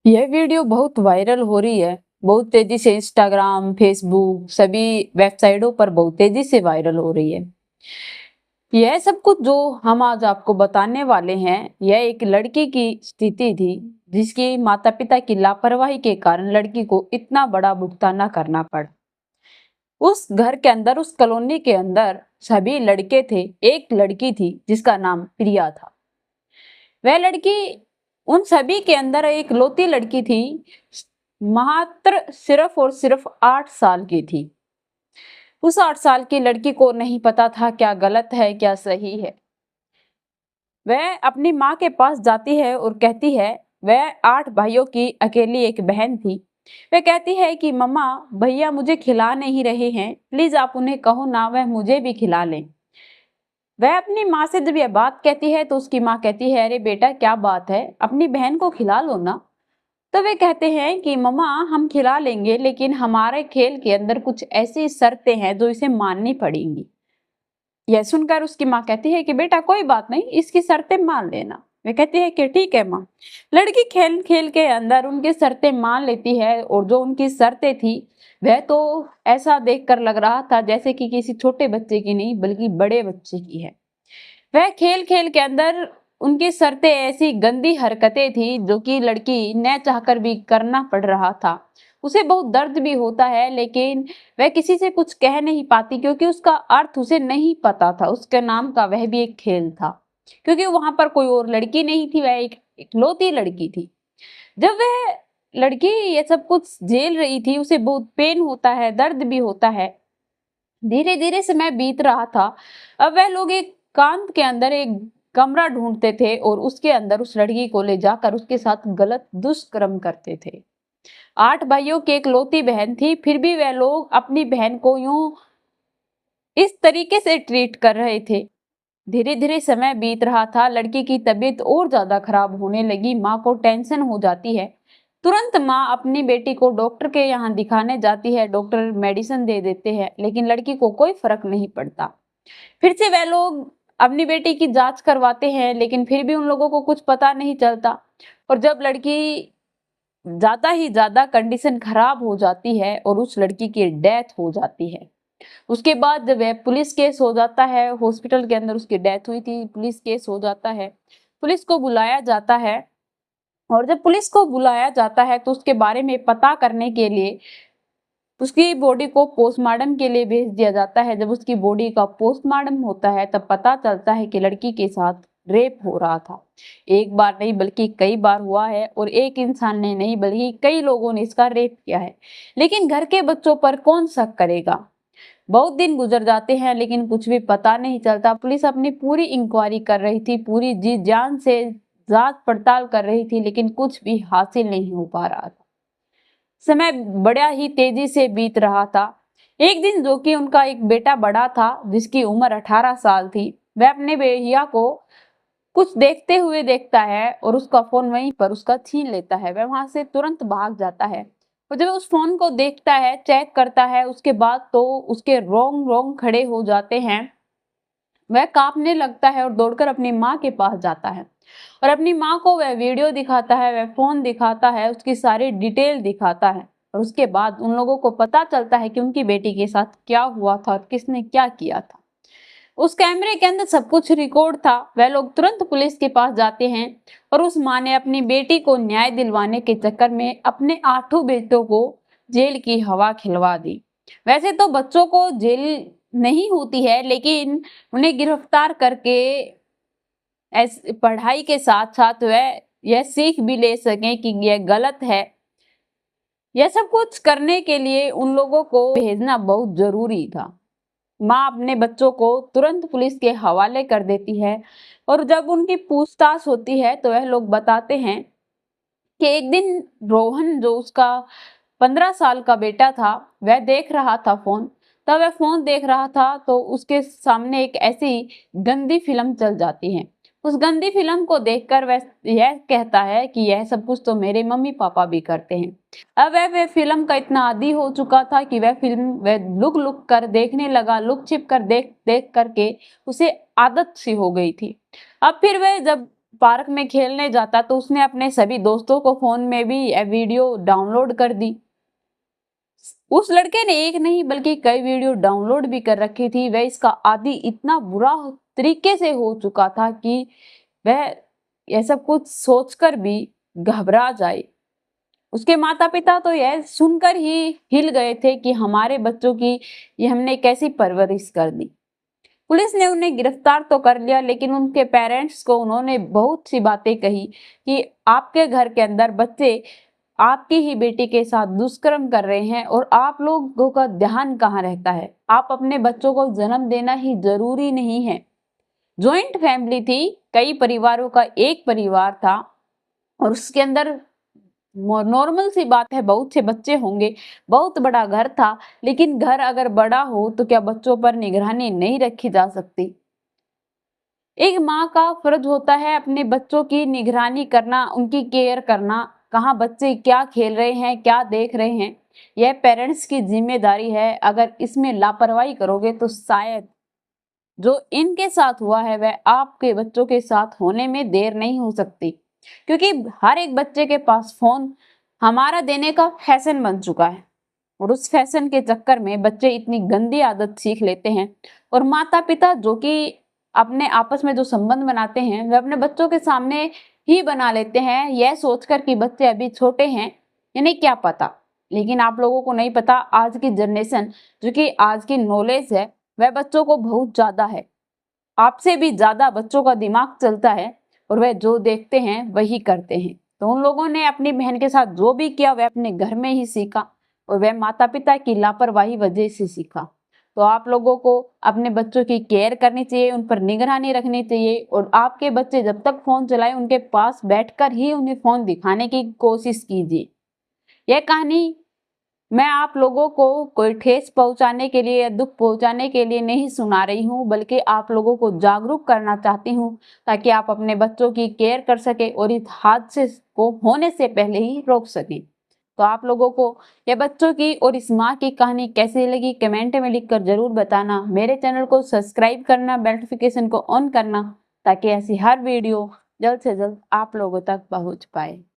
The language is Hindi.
यह वीडियो बहुत वायरल हो रही है। बहुत तेजी से इंस्टाग्राम, फेसबुक सभी वेबसाइटों पर बहुत तेजी से वायरल हो रही है। यह सब कुछ जो हम आज आपको बताने वाले हैं, यह एक लड़की की स्थिति थी जिसकी माता पिता की लापरवाही के कारण लड़की को इतना बड़ा भुगतान करना पड़ा। उस घर के अंदर, उस कॉलोनी के अंदर सभी लड़के थे। एक लड़की थी जिसका नाम प्रिया था। वह लड़की उन सभी के अंदर एक लौती लड़की थी। मात्र सिर्फ और सिर्फ 8 साल की थी। उस 8 साल की लड़की को नहीं पता था क्या गलत है क्या सही है। वह अपनी माँ के पास जाती है और कहती है, वह 8 भाइयों की अकेली एक बहन थी। वह कहती है कि मम्मा, भैया मुझे खिला नहीं रहे हैं, प्लीज आप उन्हें कहो ना, वह मुझे भी खिला लें। वह अपनी माँ से जब यह बात कहती है तो उसकी माँ कहती है, अरे बेटा क्या बात है, अपनी बहन को खिला लो ना। तो वे कहते हैं कि मम्मा हम खिला लेंगे, लेकिन हमारे खेल के अंदर कुछ ऐसी शर्तें हैं जो इसे माननी पड़ेंगी। यह सुनकर उसकी माँ कहती है कि बेटा कोई बात नहीं, इसकी शर्तें मान लेना। वे कहती है कि ठीक है माँ। लड़की खेल खेल के अंदर उनकी शर्तें मान लेती है, और जो उनकी शर्तें थी वह तो ऐसा देखकर लग रहा था जैसे कि किसी छोटे बच्चे की नहीं बल्कि बड़े बच्चे की है। वह खेल खेल के अंदर उनकी शर्तें ऐसी गंदी हरकतें थी जो कि लड़की न चाहकर भी करना पड़ रहा था। उसे बहुत दर्द भी होता है, लेकिन वह किसी से कुछ कह नहीं पाती क्योंकि उसका अर्थ उसे नहीं पता था। उसके नाम का वह भी एक खेल था, क्योंकि वहां पर कोई और लड़की नहीं थी, वह एक इकलौती लड़की थी। जब वह लड़की ये सब कुछ झेल रही थी, उसे बहुत पेन होता है, दर्द भी होता है। धीरे धीरे समय बीत रहा था। अब वह लोग एक कांत के अंदर एक कमरा ढूंढते थे और उसके अंदर उस लड़की को ले जाकर उसके साथ गलत दुष्कर्म करते थे। 8 भाइयों की एक लौती बहन थी, फिर भी वह लोग अपनी बहन को यूं इस तरीके से ट्रीट कर रहे थे। धीरे धीरे समय बीत रहा था। लड़की की तबीयत और ज्यादा खराब होने लगी। माँ को टेंशन हो जाती है। तुरंत माँ अपनी बेटी को डॉक्टर के यहाँ दिखाने जाती है। डॉक्टर मेडिसिन दे देते हैं, लेकिन लड़की को कोई फर्क नहीं पड़ता। फिर से वह लोग अपनी बेटी की जांच करवाते हैं, लेकिन फिर भी उन लोगों को कुछ पता नहीं चलता। और जब लड़की ज्यादा ही ज्यादा कंडीशन खराब हो जाती है और उस लड़की की डेथ हो जाती है, उसके बाद जब वह पुलिस केस हो जाता है, हॉस्पिटल के अंदर उसकी डेथ हुई थी, पुलिस केस हो जाता है, पुलिस को बुलाया जाता है। और जब पुलिस को बुलाया जाता है तो उसके बारे में पता करने के लिए उसकी बॉडी को पोस्टमार्टम के लिए भेज दिया जाता है। जब उसकी बॉडी का पोस्टमार्टम होता है तब पता चलता है कि लड़की के साथ रेप हो रहा था। एक बार नहीं बल्कि कई बार हुआ है, और एक इंसान ने नहीं बल्कि कई लोगों ने इसका रेप किया है। लेकिन घर के बच्चों पर कौन शक करेगा। बहुत दिन गुजर जाते हैं लेकिन कुछ भी पता नहीं चलता। पुलिस अपनी पूरी इंक्वायरी कर रही थी, पूरी जी जान से जांच पड़ताल कर रही थी, लेकिन कुछ भी हासिल नहीं हो पा रहा था। समय बड़ा ही तेजी से बीत रहा था। एक दिन जो कि उनका एक बेटा बड़ा था जिसकी उम्र 18 साल थी, वह अपने भैया को कुछ देखते हुए देखता है और उसका फोन वहीं पर उसका छीन लेता है। वह वहां से तुरंत भाग जाता है। और जब उस फोन को देखता है, चेक करता है, उसके बाद तो उसके रोंग रोंग खड़े हो जाते हैं। वह कांपने लगता है और दौड़कर अपनी माँ के पास जाता है और अपनी माँ को वह वीडियो दिखाता है, वह फोन दिखाता है, उसकी सारी डिटेल दिखाता है। और उसके बाद उन लोगों को पता चलता है कि उनकी बेटी के साथ क्या हुआ था और किसने क्या किया था। उस कैमरे के अंदर सब कुछ रिकॉर्ड था। वह लोग तुरंत पुलिस के पास जाते हैं और उस माँ ने अपनी बेटी को न्याय दिलवाने के चक्कर में अपने 8 बेटों को जेल की हवा खिलवा दी। वैसे तो बच्चों को जेल नहीं होती है, लेकिन उन्हें गिरफ्तार करके पढ़ाई के साथ साथ वह यह सीख भी ले सकें कि यह गलत है। यह सब कुछ करने के लिए उन लोगों को भेजना बहुत जरूरी था। माँ अपने बच्चों को तुरंत पुलिस के हवाले कर देती है, और जब उनकी पूछताछ होती है तो वह लोग बताते हैं कि एक दिन रोहन, जो उसका 15 साल का बेटा था, वह देख रहा था फोन। तब वह फोन देख रहा था तो उसके सामने एक ऐसी गंदी फिल्म चल जाती है। उस गंदी फिल्म को देखकर वह यह कहता है कि यह सब कुछ तो मेरे मम्मी पापा भी करते हैं। अब वह फिल्म का इतना आदी हो चुका था कि वह फिल्म वह लुक लुक कर देखने लगा, लुक छिप कर देख देख करके उसे आदत सी हो गई थी। अब फिर वह जब पार्क में खेलने जाता तो उसने अपने सभी दोस्तों को फोन में भी ये वीडियो डाउनलोड कर दी। उस लड़के ने एक नहीं बल्कि कई वीडियो डाउनलोड भी कर रखी थी। वह इसका आदी इतना बुरा तरीके से हो चुका था कि वह यह सब कुछ सोचकर भी घबरा जाए। उसके माता पिता तो यह सुनकर ही हिल गए थे कि हमारे बच्चों की ये हमने कैसी परवरिश कर दी। पुलिस ने उन्हें गिरफ्तार तो कर लिया, लेकिन उनके पेरेंट्स को उन्होंने बहुत सी बातें कही कि आपके घर के अंदर बच्चे आपकी ही बेटी के साथ दुष्कर्म कर रहे हैं और आप लोगों का ध्यान कहाँ रहता है। आप अपने बच्चों को जन्म देना ही जरूरी नहीं है। जॉइंट फैमिली थी, कई परिवारों का एक परिवार था और उसके अंदर नॉर्मल सी बात है, बहुत से बच्चे होंगे, बहुत बड़ा घर था। लेकिन घर अगर बड़ा हो तो क्या बच्चों पर निगरानी नहीं रखी जा सकती? एक माँ का फर्ज होता है अपने बच्चों की निगरानी करना, उनकी केयर करना। कहाँ बच्चे क्या खेल रहे हैं, क्या देख रहे हैं, यह पेरेंट्स की जिम्मेदारी है। अगर इसमें लापरवाही करोगे तो शायद जो इनके साथ हुआ है वह आपके बच्चों के साथ होने में देर नहीं हो सकती। क्योंकि हर एक बच्चे के पास फोन हमारा देने का फैशन बन चुका है और उस फैशन के चक्कर में बच्चे इतनी गंदी आदत सीख लेते हैं। और माता पिता जो कि अपने आपस में जो संबंध बनाते हैं वे अपने बच्चों के सामने ही बना लेते हैं, यह सोचकर कि बच्चे अभी छोटे हैं, इन्हें क्या पता। लेकिन आप लोगों को नहीं पता, आज की जनरेशन जो कि आज की नॉलेज है वह बच्चों को बहुत ज्यादा है। आपसे भी ज्यादा बच्चों का दिमाग चलता है और वह जो देखते हैं वही करते हैं। तो उन लोगों ने अपनी बहन के साथ जो भी किया वह अपने घर में ही सीखा और वह माता पिता की लापरवाही वजह से सीखा। तो आप लोगों को अपने बच्चों की केयर करनी चाहिए, उन पर निगरानी रखनी चाहिए और आपके बच्चे जब तक फोन चलाए उनके पास बैठकर ही उन्हें फोन दिखाने की कोशिश कीजिए। यह कहानी मैं आप लोगों को कोई ठेस पहुंचाने के लिए या दुख पहुंचाने के लिए नहीं सुना रही हूं, बल्कि आप लोगों को जागरूक करना चाहती हूं ताकि आप अपने बच्चों की केयर कर सके और इस हादसे को होने से पहले ही रोक सकें। तो आप लोगों को ये बच्चों की और इस माँ की कहानी कैसी लगी कमेंट में लिखकर जरूर बताना। मेरे चैनल को सब्सक्राइब करना, बेल नोटिफिकेशन को ऑन करना ताकि ऐसी हर वीडियो जल्द से जल्द आप लोगों तक पहुंच पाए।